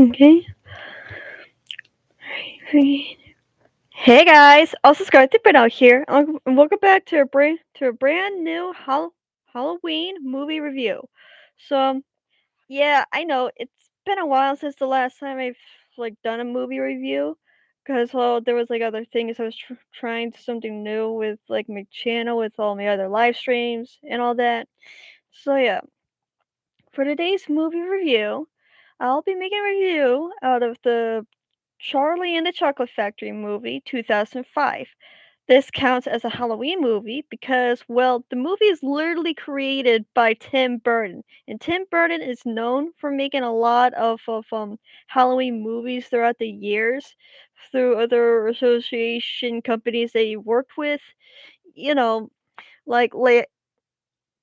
Okay. Hey guys, also subscribe to out here, and welcome back to a brand new Halloween movie review. Yeah, I know it's been a while since the last time I've done a movie review, because there was other things I was trying something new with my channel with all my other live streams and all that. So yeah, for today's movie review, I'll be making a review out of the Charlie and the Chocolate Factory movie 2005. This counts as a Halloween movie because, well, the movie is literally created by Tim Burton, and Tim Burton is known for making a lot of Halloween movies throughout the years through other association companies that he worked with. You know, like wait,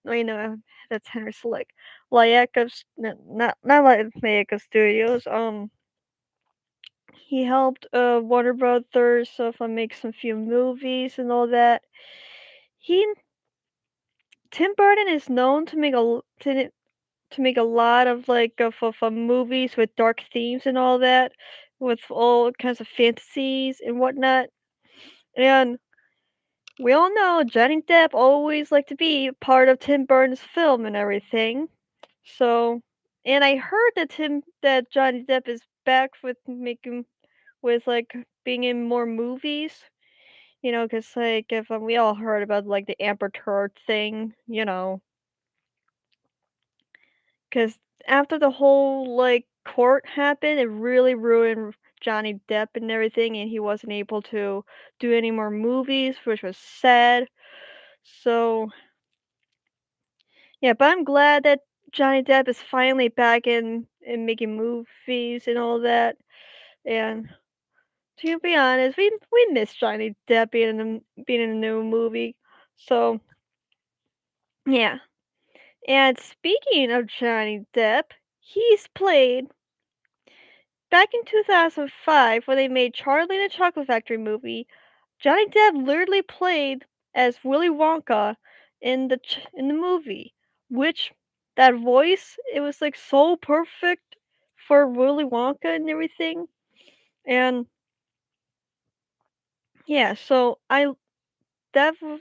no, that's Henry Slick, not Laika Studios. He helped Warner Brothers make some few movies and all that. He Tim Burton is known to make a lot of movies with dark themes and all that, with all kinds of fantasies and whatnot. And we all know Johnny Depp always liked to be part of Tim Burton's film and everything. So, and I heard that Johnny Depp is back with making with being in more movies. Cause if we all heard about the Amber Turd thing, 'cause after the whole, court happened, it really ruined Johnny Depp and everything, and he wasn't able to do any more movies, which was sad. So, yeah, but I'm glad that Johnny Depp is finally back in making movies and all that, and to be honest, we miss Johnny Depp being in a new movie. So, yeah. And speaking of Johnny Depp, he's played back in 2005 when they made Charlie and the Chocolate Factory movie. Johnny Depp literally played as Willy Wonka in the movie, which that voice it was so perfect for Willy Wonka and everything. And yeah, so I that w-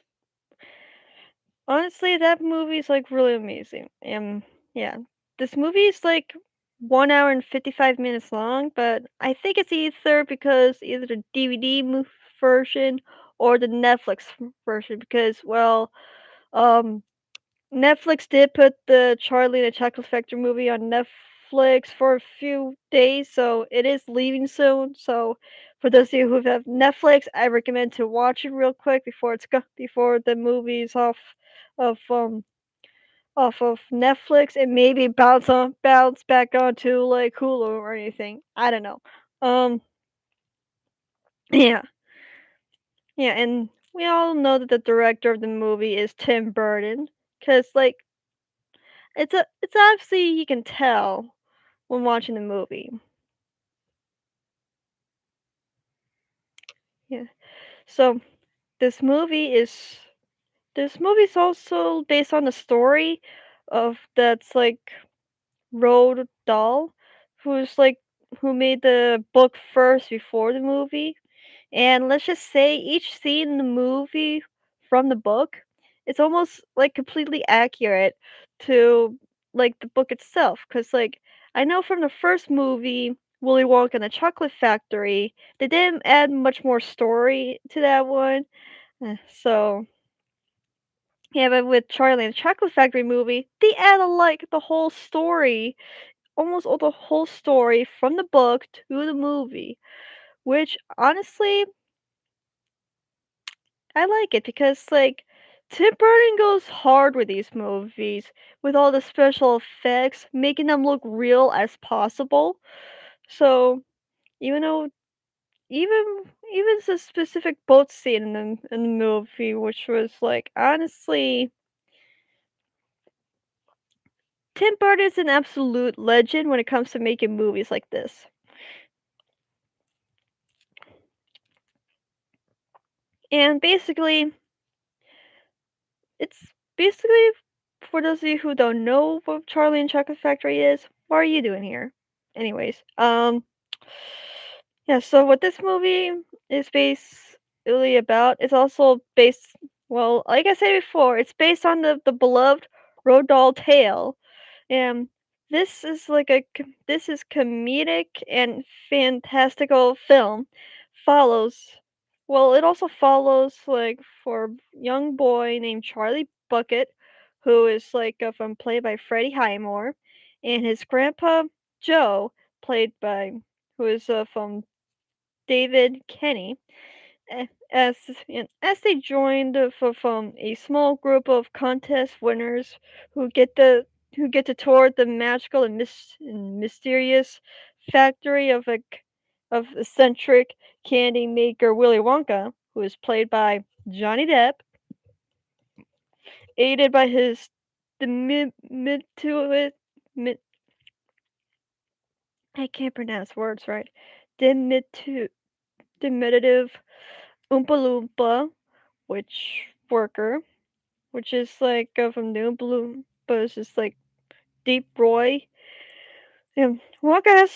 honestly that movie's really amazing. And yeah, this movie is 1 hour and 55 minutes long, but I think it's either the version or the Netflix version because, well, um, Netflix did put the Charlie and the Chocolate Factory movie on Netflix for a few days, so it is leaving soon. So, for those of you who have Netflix, I recommend to watch it real quick before the movie's of off of Netflix and maybe bounce back onto Hulu or anything. I don't know. Um, yeah, yeah, and we all know that the director of the movie is Tim Burton, cause it's obviously you can tell when watching the movie. Yeah. So this movie is this movie's also based on the story of that's Roald Dahl, who's who made the book first before the movie. And let's just say each scene in the movie from the book, it's almost completely accurate to the book itself. Cause I know from the first movie, Willy Wonka and the Chocolate Factory, they didn't add much more story to that one. So yeah, but with Charlie and the Chocolate Factory movie, they added the whole story, almost all the whole story from the book to the movie, which honestly I like it because Tim Burton goes hard with these movies with all the special effects, making them look real as possible. So even though even the specific boat scene in the movie, which was honestly, Tim Burton is an absolute legend when it comes to making movies like this. And it's basically for those of you who don't know what Charlie and Chocolate Factory is, what are you doing here? anyways, yeah, so what this movie is basically about, it's also based, well, like I said before, it's based on the beloved Roald Dahl tale. And this is comedic and fantastical film. Follows, well, it also follows like for young boy named Charlie Bucket, who is like from played by Freddie Highmore, and his grandpa Joe, played by who is from David Kenny, as they joined from a small group of contest winners who get the who get to tour the magical and, and mysterious factory of of eccentric candy maker Willy Wonka, who is played by Johnny Depp, aided by his the mid to it mid I can't pronounce words right. Dimitu diminutive Oompa Loompa, which worker, which is like from New Blue, but it's just like Deep Roy. And Wonka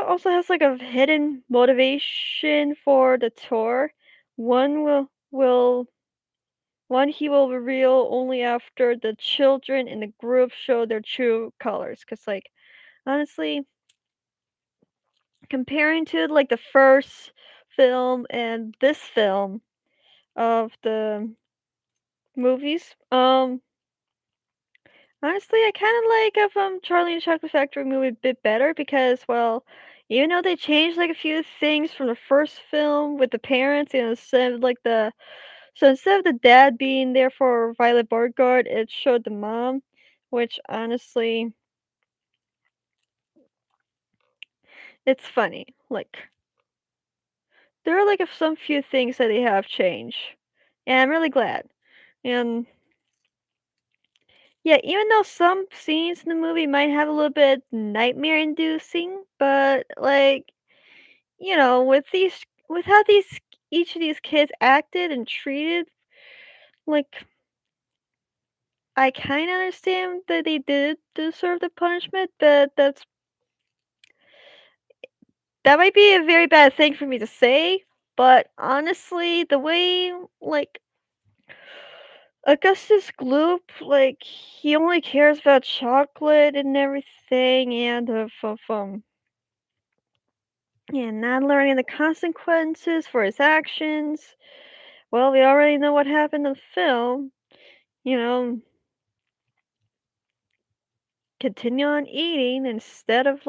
also has like a hidden motivation for the tour. One will one he will reveal only after the children in the group show their true colors. Cause like honestly, comparing to like the first film and this film of the movies, honestly, I kind of like Charlie and the Chocolate Factory movie a bit better because, well, even though they changed like a few things from the first film with the parents, instead of the dad being there for Violet Beauregard, it showed the mom, which honestly, it's funny. Like there are like some few things that they have changed, and I'm really glad. And yeah, even though some scenes in the movie might have a little bit nightmare inducing, but like with how these each of these kids acted and treated, like I kind of understand that they did deserve the punishment, but that might be a very bad thing for me to say. But honestly, the way like Augustus Gloop, like he only cares about chocolate and everything, and yeah, not learning the consequences for his actions. Well, we already know what happened in the film. You know, continue on eating instead of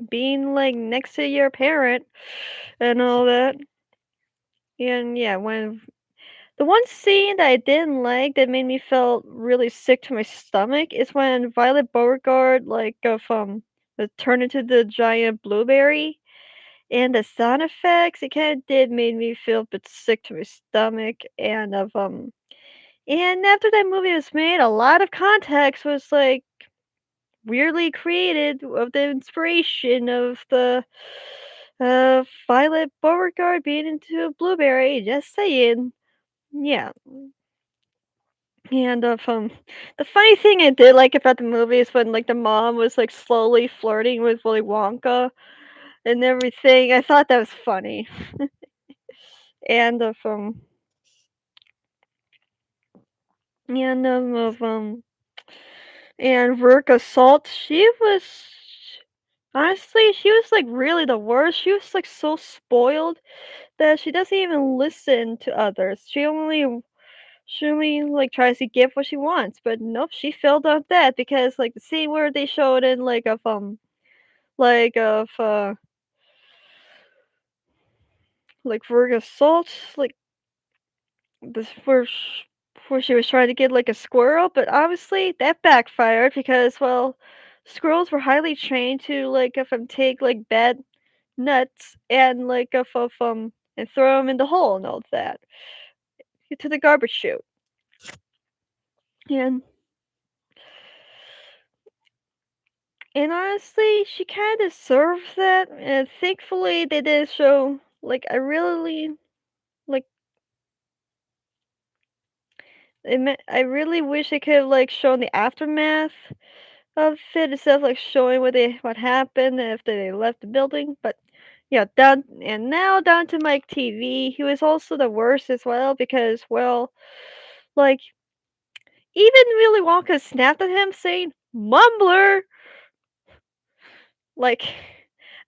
being like next to your parent and all that. And yeah, when the one scene that I didn't like that made me feel really sick to my stomach is when Violet Beauregard was turned into the giant blueberry, and the sound effects it kind of did made me feel a bit sick to my stomach. And after that movie was made, a lot of context was like weirdly created of the inspiration of the Violet Beauregard being into a blueberry. Just saying. Yeah. And the funny thing I did like about the movie is when like the mom was like slowly flirting with Willy Wonka and everything. I thought that was funny. And and of and Veruca Salt, she was like really the worst. She was like so spoiled that she doesn't even listen to others. She only like tries to get what she wants. But nope, she failed on that because like the scene where they showed in like of like Verga Salt, like this where she was trying to get like a squirrel, but obviously that backfired because well squirrels were highly trained to take like bad nuts and and throw them in the hole and all that to the garbage chute. And and honestly, she kind of deserves that. And thankfully, they did show I really like. I really wish they could have shown the aftermath of it instead of like showing what happened after they left the building. But yeah, down and now down to Mike TV. He was also the worst as well because well, like even Willy Wonka snapped at him saying "mumbler." Like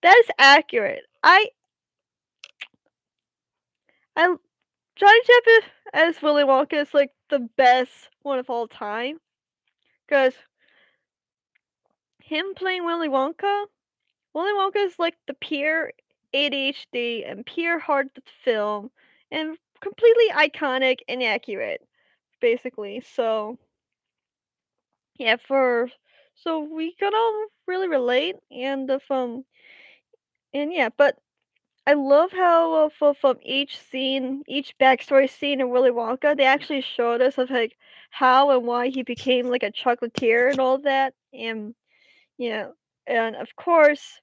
that is accurate. I Johnny Depp as Willy Wonka is like the best one of all time because him playing Willy Wonka is like the pure ADHD and pure heart of the film and completely iconic and accurate, basically. So yeah, for so we can all really relate and yeah, but I love how from each scene, each backstory scene in Willy Wonka, they actually showed us of like how and why he became like a chocolatier and all that, and yeah, and of course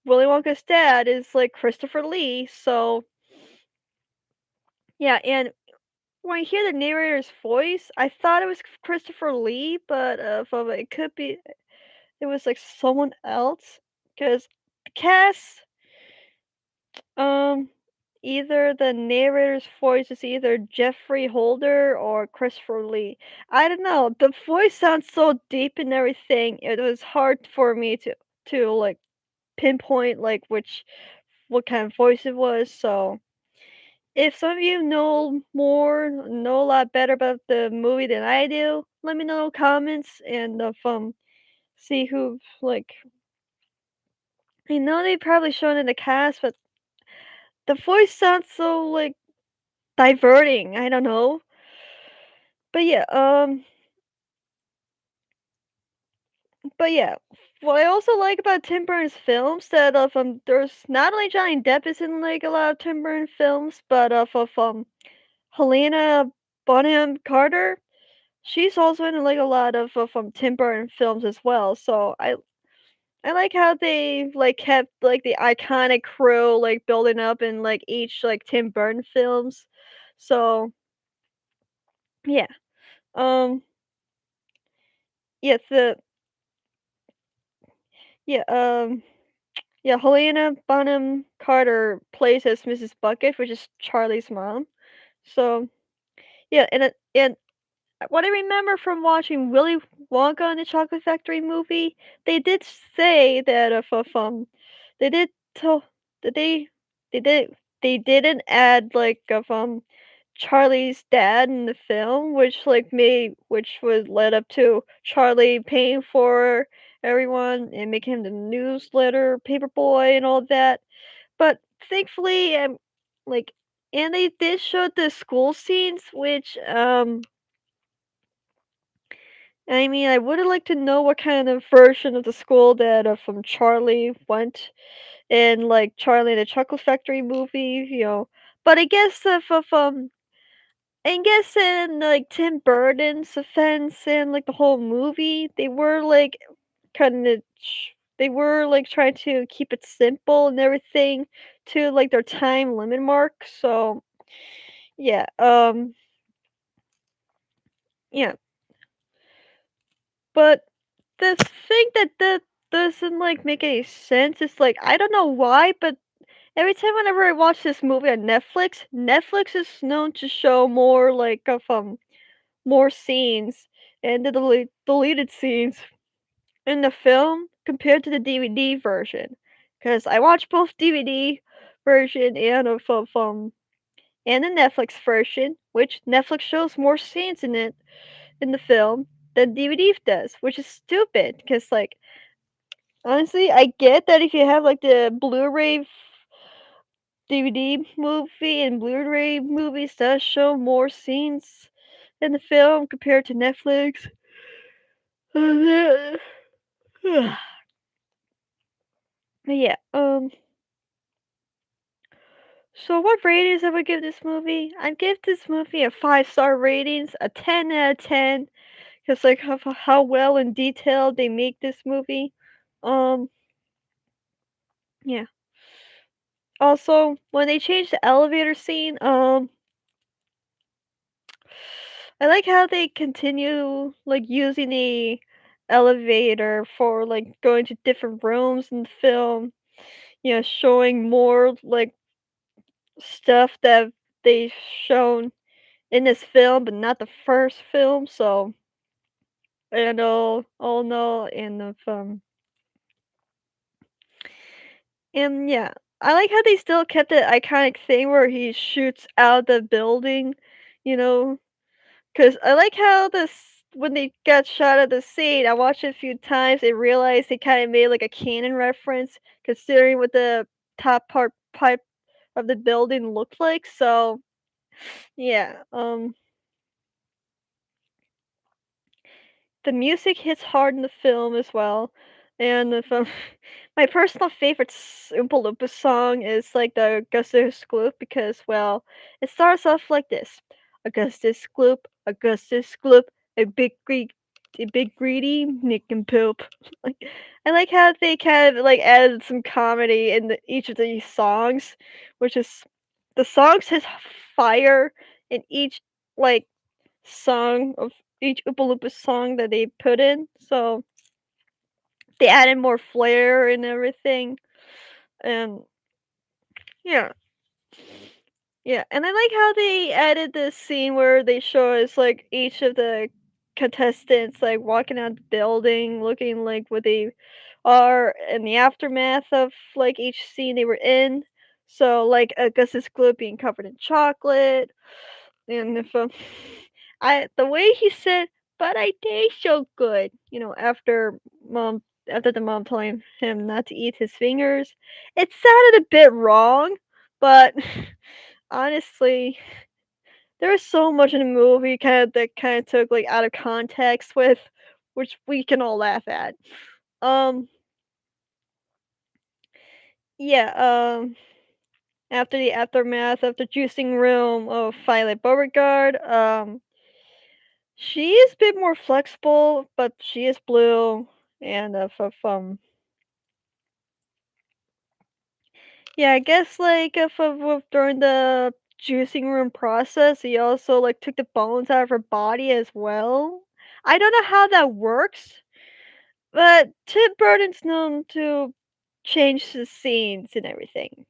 Willy Wonka's dad is like Christopher Lee, so yeah, and when I hear the narrator's voice, I thought it was Christopher Lee, but from it could be it was like someone else because the cast Um, either the narrator's voice is either Jeffrey Holder or Christopher Lee. I don't know. The voice sounds so deep and everything. It was hard for me to like pinpoint like which what kind of voice it was. So if some of you know a lot better about the movie than I do, let me know in the comments and see who like I know they probably shown in the cast, but the voice sounds so like diverting, I don't know. But yeah, but yeah, what I also like about Tim Burton's films that there's not only Johnny Depp is in like a lot of Tim Burton films, but Helena Bonham Carter, she's also in like a lot of Tim Burton films as well. So I like how they like kept like the iconic crew like building up in like each like Tim Burton films. So yeah, um, yeah, yeah, yeah, Helena Bonham Carter plays as Mrs. Bucket, which is Charlie's mom. So yeah, and what I remember from watching Willy Wonka and the Chocolate Factory movie, they did say that if they did tell that they did they didn't add like of Charlie's dad in the film, which like made which was led up to Charlie paying for everyone and making him the newsletter paper boy and all that. But thankfully, like, and they did show the school scenes, which I mean, I would have liked to know what kind of version of the school that from Charlie went in, like Charlie and the Chocolate Factory movie, you know. But I guess if I guess in like Tim Burton's offense and like the whole movie, they were like kind of they were like trying to keep it simple and everything to like their time limit mark. So yeah, yeah. But the thing that doesn't like make any sense is like I don't know why, but every time whenever I watch this movie on Netflix, Netflix is known to show more like of more scenes and the deleted scenes in the film compared to the DVD version. Cause I watched both DVD version and and the Netflix version, which Netflix shows more scenes in it in the film than DVD does, which is stupid. Cause like honestly, I get that if you have like the Blu-ray DVD movie and Blu-ray movies does show more scenes in the film compared to Netflix. But yeah, so what ratings I would give this movie? I'd give this movie a 5-star ratings, a 10 out of 10, because like how well and detailed they make this movie. Um, yeah. Also, when they changed the elevator scene, I like how they continue like using the elevator for, like, going to different rooms in the film, showing more, like, stuff that they've shown in this film, but not the first film, so and all no and the and yeah, I like how they still kept the iconic thing where he shoots out the building, you know, because I like how this when they got shot at the scene, I watched it a few times and realized they kinda made, like, a canon reference considering what the top part pipe of the building looked like, so, yeah, the music hits hard in the film as well, and the film my personal favorite Oompa Loompa song is, like, the Augustus Gloop because, well, it starts off like this: Augustus Gloop, a big greed a big greedy Nick and poop." Like, I like how they kind of, like, added some comedy in each of these songs, which is the songs has fire in each, like, song of each Oompa Loompa song that they put in, so they added more flair and everything, and yeah. Yeah, and I like how they added this scene where they show us, like, each of the contestants, like, walking out the building, looking like what they are in the aftermath of, like, each scene they were in. So, like, Augustus Gloop being covered in chocolate, and if, I the way he said, "But I taste so good," mom after the mom telling him not to eat his fingers, it sounded a bit wrong, but honestly, there was so much in the movie that kinda took, like, out of context with which we can all laugh at. Um, yeah, after the aftermath of the juicing room of Violet Beauregarde, she is a bit more flexible, but she is blue, and, yeah, I guess, like, if during the juicing room process, he also, like, took the bones out of her body as well. I don't know how that works, but Tim Burton's known to change the scenes and everything,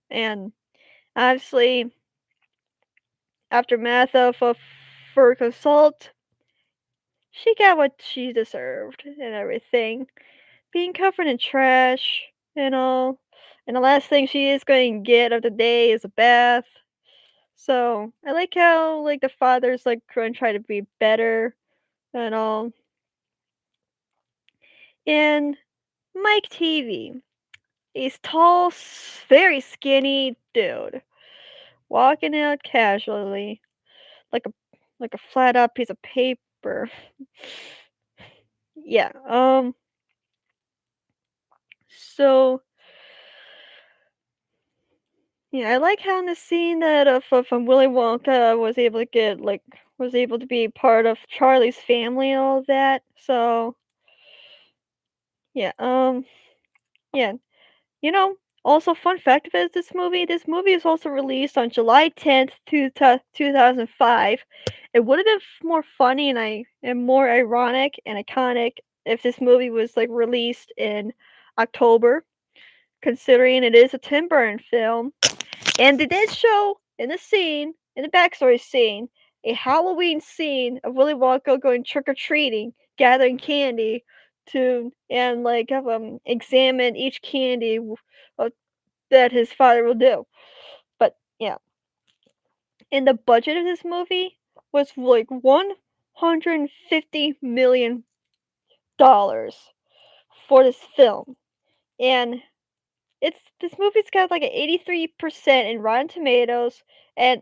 and obviously, aftermath of Fur Assault, she got what she deserved and everything. Being covered in trash and all, and the last thing she is going to get of the day is a bath. So, I like how, like, the father's, like, going to try to be better and all. And Mike TV, he's tall, very skinny dude, walking out casually, like a like a flat out piece of paper. Yeah, so yeah, I like how in the scene that from Willy Wonka was able to be part of Charlie's family and all of that. So yeah, yeah. You know, also fun fact about this movie is also released on July 10th, 2005. It would have been more funny and more ironic and iconic if this movie was like released in October, considering it is a Tim Burton film. And they did show in the backstory scene, a Halloween scene of Willy Wonka going trick or treating, gathering candy and like have examine each candy that his father will do. But yeah, and the budget of this movie was like $150 million for this film, and this movie's got like an 83% in Rotten Tomatoes, and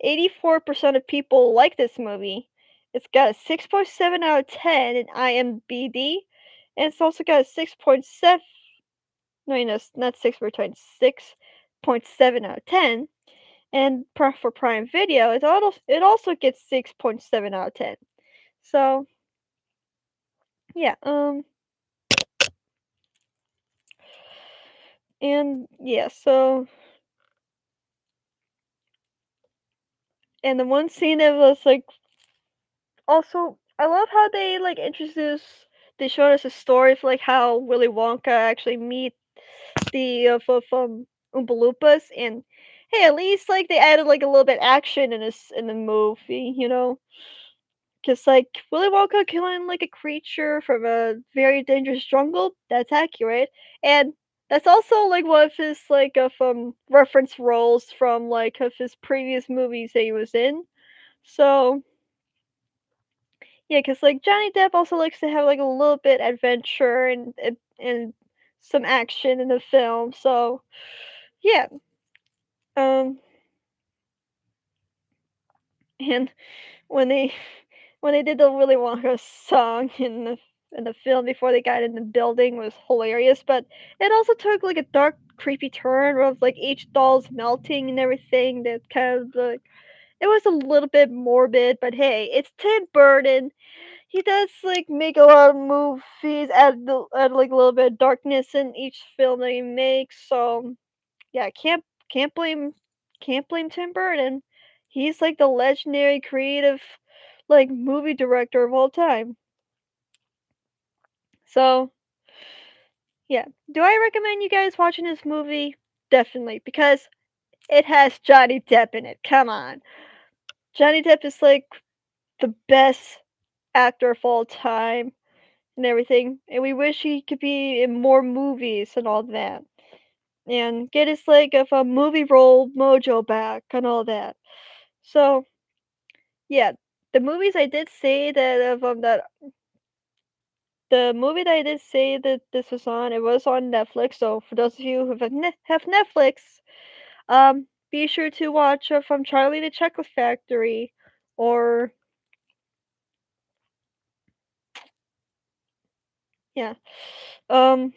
84% of people like this movie. It's got a 6.7 out of 10 in IMDb, and it's also got a 6.7. No, not 6.7 out of 10. And for Prime Video, it also gets 6.7 out of 10. So yeah, and yeah, so and the one scene that was like also I love how they like introduce they showed us a story of like how Willy Wonka actually meet the Oompa Loompas, and hey, at least like they added like a little bit action in this in the movie, you know, because like Willy Wonka killing like a creature from a very dangerous jungle, that's accurate, and that's also like one of his like of reference roles from like of his previous movies that he was in. So yeah, cause like, Johnny Depp also likes to have, like, a little bit adventure and some action in the film, so, yeah, um, and when they when they did the Willy Wonka song in the film before they got in the building was hilarious, but it also took, like, a dark, creepy turn of, like, each doll's melting and everything that kind of, like it was a little bit morbid, but hey, it's Tim Burton. He does, like, make a lot of movies, add, like, a little bit of darkness in each film that he makes, so, yeah, can't blame can't blame Tim Burton. He's, like, the legendary creative, like, movie director of all time. So, yeah. Do I recommend you guys watching this movie? Definitely, because it has Johnny Depp in it, come on. Johnny Depp is, like, the best actor of all time. And everything, and we wish he could be in more movies and all that, and get his like of a movie role mojo back and all that. So yeah, the movies I did say that of that the movie that I did say that this was on, it was on Netflix. So for those of you who have Netflix, be sure to watch from Charlie the Chocolate Factory, or yeah, um.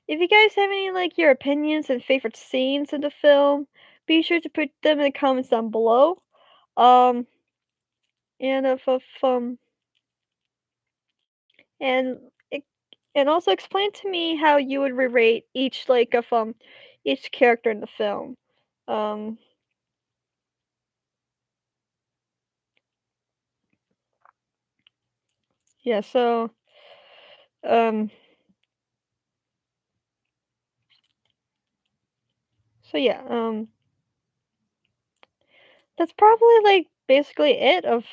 If you guys have any like your opinions and favorite scenes in the film, be sure to put them in the comments down below. Um, and if and it, and also explain to me how you would rate each like of each character in the film. Um, yeah. Um, so yeah. That's probably like basically it of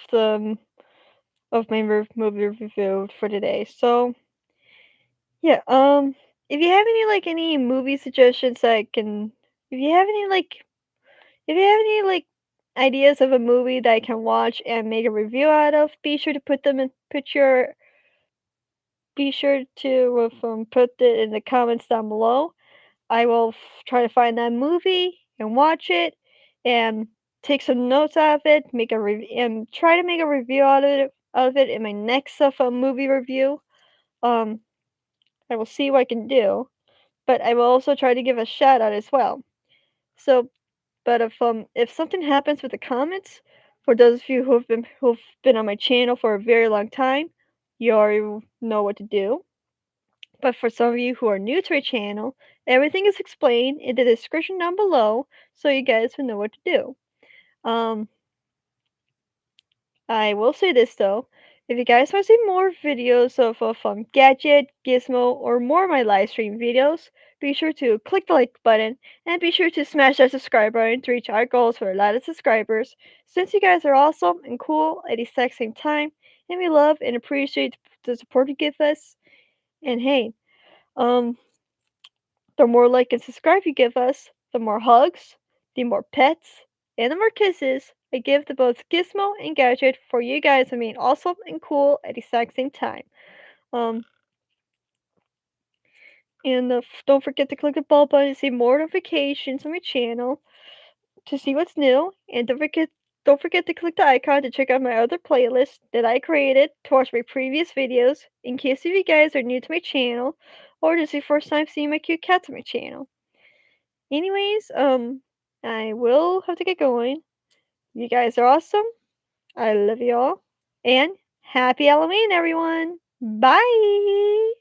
my movie review for today. So yeah. If you have any like any movie suggestions, I can. If you have any like If you have any like ideas of a movie that I can watch and make a review out of, be sure to be sure to put it in the comments down below. I will try to find that movie and watch it and take some notes out of it, make a and try to make a review out of it in my next movie review. Um, I will see what I can do, but I will also try to give a shout out as well. So but if something happens with the comments, for those of you who've been on my channel for a very long time, you already know what to do. But for some of you who are new to my channel, everything is explained in the description down below, so you guys will know what to do. Um, I will say this though, if you guys want to see more videos of gadget, gizmo, or more of my live stream videos, be sure to click the like button and be sure to smash that subscribe button to reach our goals for a lot of subscribers. Since you guys are awesome and cool at the exact same time, and we love and appreciate the support you give us. And hey, um, the more like and subscribe you give us, the more hugs, the more pets, and the more kisses I give to both Gizmo and Gadget for you guys to being awesome and cool at the exact same time. Um, and don't forget to click the bell button to see more notifications on my channel to see what's new. And don't forget to click the icon to check out my other playlist that I created to watch my previous videos in case if you guys are new to my channel or this is your first time seeing my cute cats on my channel. Anyways, I will have to get going. You guys are awesome. I love you all. And happy Halloween, everyone. Bye.